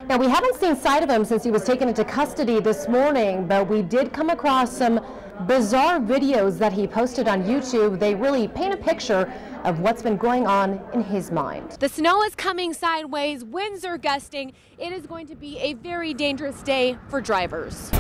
Now, we haven't seen sight of him since he was taken into custody this morning, but we did come across some bizarre videos that he posted on YouTube. They really paint a picture of what's been going on in his mind. The snow is coming sideways, winds are gusting. It is going to be a very dangerous day for drivers.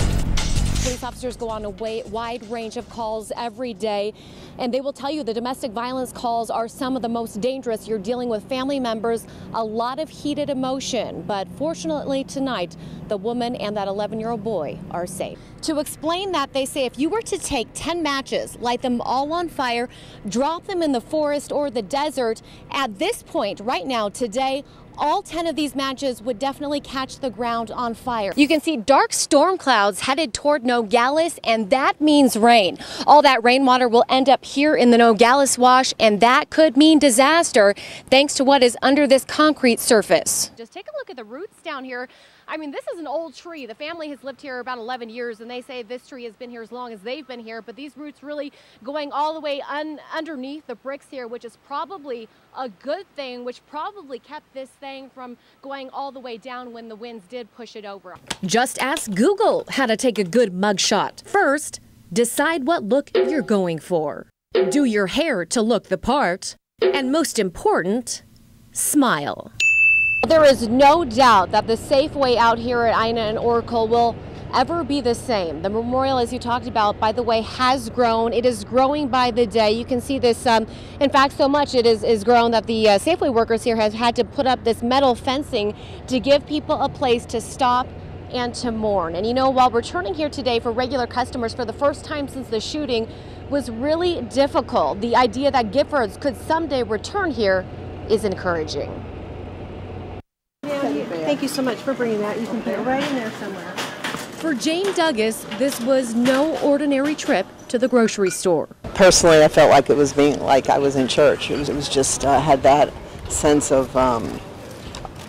Police officers go on a wide range of calls every day, and they will tell you the domestic violence calls are some of the most dangerous. You're dealing with family members, a lot of heated emotion, but fortunately tonight, the woman and that 11-year-old boy are safe. To explain that, they say if you were to take 10 matches, light them all on fire, drop them in the forest or the desert, at this point, right now, today, all 10 of these matches would definitely catch the ground on fire. You can see dark storm clouds headed toward Nogales, and that means rain. All that rainwater will end up here in the Nogales Wash, and that could mean disaster thanks to what is under this concrete surface. Just take a look at the roots down here. I mean, this is an old tree. The family has lived here about 11 years, and they say this tree has been here as long as they've been here, but these roots really going all the way underneath the bricks here, which is probably a good thing, which probably kept this thing from going all the way down when the winds did push it over. Just ask Google how to take a good mugshot. First, decide what look you're going for. Do your hair to look the part. And most important, smile. There is no doubt that the safe way out here at Ina and Oracle will ever be the same. The memorial, as you talked about, by the way, has grown. It is growing by the day. You can see this, in fact, so much it is grown that the Safeway workers here have had to put up this metal fencing to give people a place to stop and to mourn. And you know, while returning here today for regular customers for the first time since the shooting was really difficult, the idea that Giffords could someday return here is encouraging. Thank you so much for bringing that. You can put it right in there somewhere. For Jane Douglas, this was no ordinary trip to the grocery store. Personally, I felt like it was being like I was in church. It was just had that sense of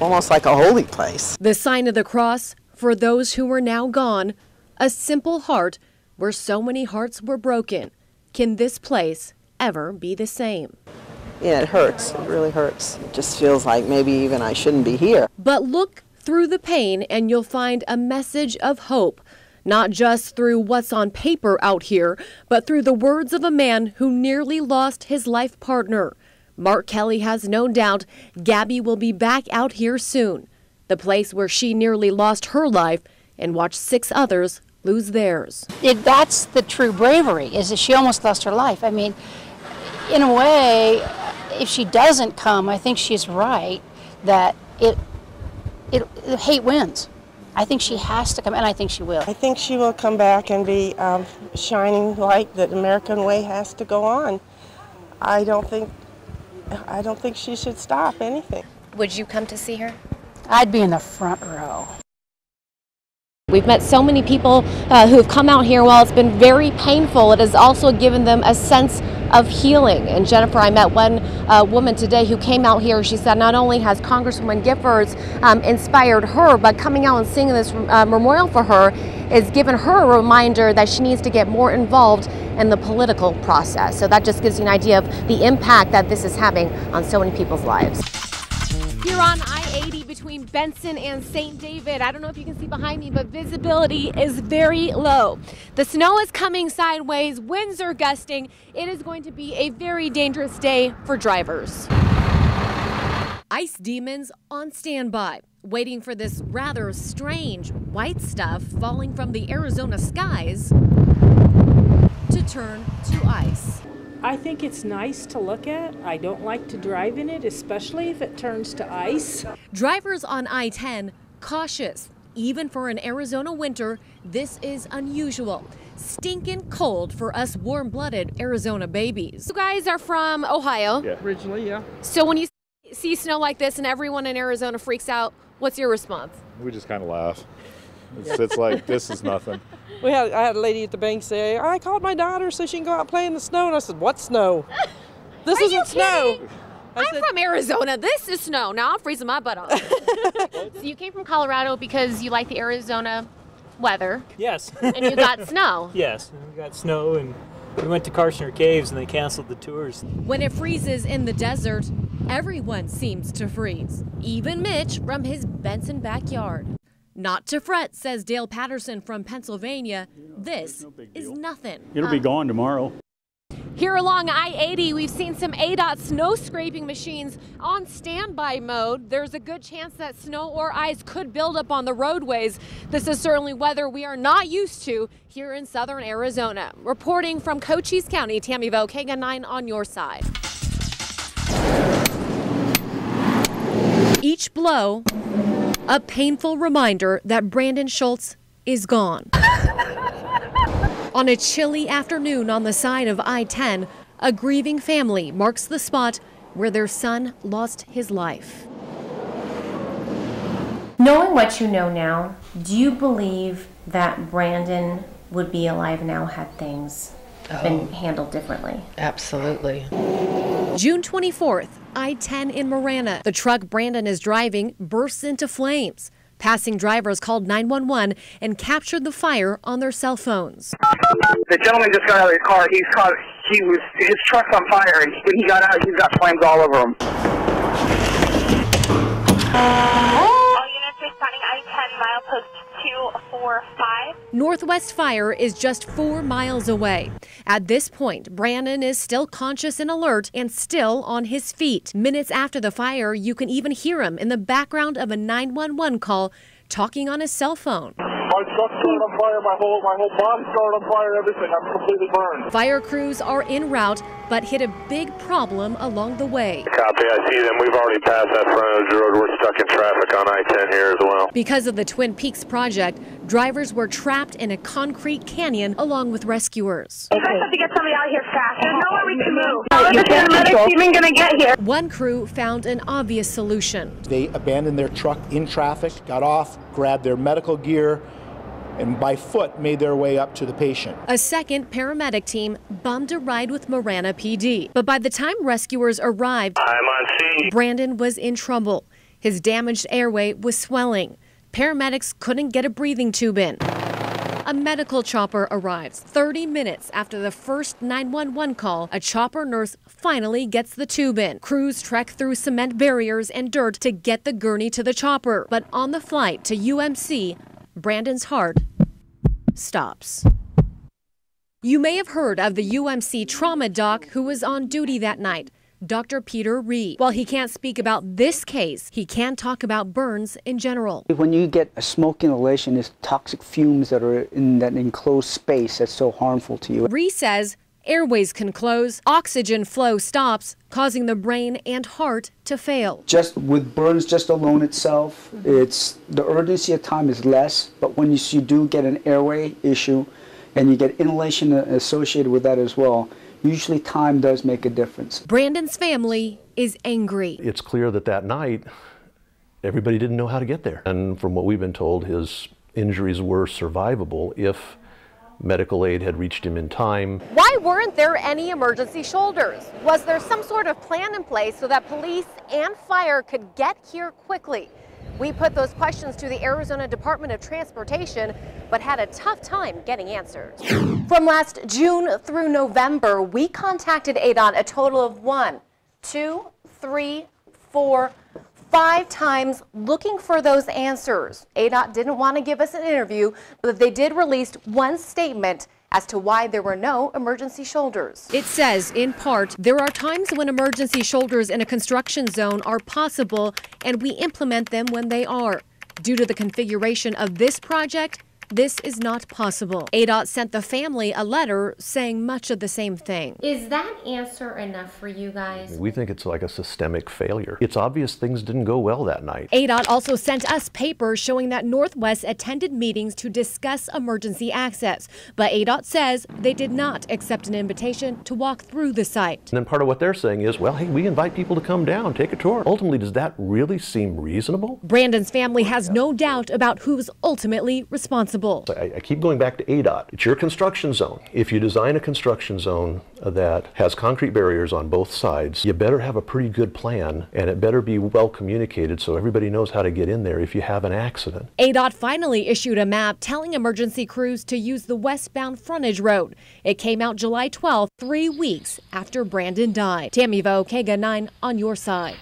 almost like a holy place. The sign of the cross for those who were now gone, a simple heart where so many hearts were broken. Can this place ever be the same? Yeah, it hurts. It really hurts. It just feels like maybe even I shouldn't be here. But look through the pain and you'll find a message of hope, not just through what's on paper out here, but through the words of a man who nearly lost his life partner. Mark Kelly has no doubt Gabby will be back out here soon, the place where she nearly lost her life and watched 6 others lose theirs. That's the true bravery, is that she almost lost her life. I mean, in a way, if she doesn't come, I think she's right that hate wins. I think she has to come, and I think she will. I think she will come back and be shining light that the American way has to go on. I don't think she should stop anything. Would you come to see her? I'd be in the front row. We've met so many people who have come out here. While it's been very painful, it has also given them a sense of healing. And Jennifer, I met one woman today who came out here. She said not only has Congresswoman Giffords inspired her, but coming out and seeing this memorial for her has given her a reminder that she needs to get more involved in the political process. So that just gives you an idea of the impact that this is having on so many people's lives. Here on I-80 between Benson and St. David, I don't know if you can see behind me, but visibility is very low. The snow is coming sideways, winds are gusting. It is going to be a very dangerous day for drivers. Ice demons on standby, waiting for this rather strange white stuff falling from the Arizona skies to turn to ice. I think it's nice to look at. I don't like to drive in it, especially if it turns to ice. Drivers on I-10 cautious. Even for an Arizona winter, this is unusual. Stinking cold for us warm-blooded Arizona babies. You guys are from Ohio? Yeah. Originally, yeah. So when you see snow like this and everyone in Arizona freaks out, what's your response? We just kind of laugh. It's like, this is nothing. I had a lady at the bank say, I called my daughter so she can go out and play in the snow. And I said, what snow? This isn't snow. I'm from Arizona. This is snow. Now I'm freezing my butt off. So you came from Colorado because you like the Arizona weather. Yes. And you got snow. Yes. We got snow and We went to Karshner Caves and they canceled the tours. When it freezes in the desert, everyone seems to freeze, even Mitch from his Benson backyard. Not to fret, says Dale Patterson from Pennsylvania. This is nothing. It'll be gone tomorrow. Here along I-80, we've seen some ADOT snow scraping machines on standby mode. There's a good chance that snow or ice could build up on the roadways. This is certainly weather we are not used to here in southern Arizona. Reporting from Cochise County, tammyVo2, KGUN 9 on your side. Each blow, a painful reminder that Brandon Schultz is gone. On a chilly afternoon on the side of I-10, a grieving family marks the spot where their son lost his life. Knowing what you know now, do you believe that Brandon would be alive now had things been handled differently? Absolutely. June 24th, I-10 in Marana. The truck Brandon is driving bursts into flames. Passing drivers called 911 and captured the fire on their cell phones. The gentleman just got out of his car. His truck's on fire, and when he got out, he's got flames all over him. All units responding I-10 milepost 245. Northwest Fire is just 4 miles away. At this point, Brandon is still conscious and alert and still on his feet. Minutes after the fire, you can even hear him in the background of a 911 call talking on his cell phone. My truck started on fire, my whole body started on fire, everything. I'm completely burned. Fire crews are en route, but hit a big problem along the way. Copy, I see them. We've already passed that front of the road. We're stuck in traffic on I-10 here as well. Because of the Twin Peaks project, drivers were trapped in a concrete canyon along with rescuers. We have to get somebody out here fast. There's nowhere we can move. How is the medics even going to get here? One crew found an obvious solution. They abandoned their truck in traffic, got off, grabbed their medical gear, and by foot made their way up to the patient. A second paramedic team bummed a ride with Marana PD. But by the time rescuers arrived, I'm on scene. Brandon was in trouble. His damaged airway was swelling. Paramedics couldn't get a breathing tube in. A medical chopper arrives. 30 minutes after the first 911 call, a chopper nurse finally gets the tube in. Crews trek through cement barriers and dirt to get the gurney to the chopper. But on the flight to UMC, Brandon's heart stops. You may have heard of the UMC trauma doc who was on duty that night, Dr. Peter Reed. While he can't speak about this case, he can talk about burns in general. When you get a smoke inhalation, it's toxic fumes that are in that enclosed space that's so harmful to you. Reed says airways can close, oxygen flow stops, causing the brain and heart to fail. Just with burns just alone itself, it's the urgency of time is less, but when you do get an airway issue and you get inhalation associated with that as well, usually time does make a difference. Brandon's family is angry. It's clear that that night everybody didn't know how to get there. And from what we've been told, his injuries were survivable if medical aid had reached him in time. Why weren't there any emergency shoulders? Was there some sort of plan in place so that police and fire could get here quickly? We put those questions to the Arizona Department of Transportation, but had a tough time getting answers. From last June through November, we contacted ADOT a total of 1, 2, 3, 4, 5 times looking for those answers. ADOT didn't want to give us an interview, but they did release one statement as to why there were no emergency shoulders. It says, in part, there are times when emergency shoulders in a construction zone are possible, and we implement them when they are. Due to the configuration of this project, this is not possible. ADOT sent the family a letter saying much of the same thing. Is that answer enough for you guys? We think it's like a systemic failure. It's obvious things didn't go well that night. ADOT also sent us papers showing that Northwest attended meetings to discuss emergency access, but ADOT says they did not accept an invitation to walk through the site. And then part of what they're saying is, well, hey, we invite people to come down, take a tour. Ultimately, does that really seem reasonable? Brandon's family has no doubt about who's ultimately responsible. possible. I keep going back to ADOT. It's your construction zone. If you design a construction zone that has concrete barriers on both sides, you better have a pretty good plan, and it better be well communicated so everybody knows how to get in there if you have an accident. ADOT finally issued a map telling emergency crews to use the westbound frontage road. It came out July 12th, 3 weeks after Brandon died. tammyVo2, KGUN 9 on your side.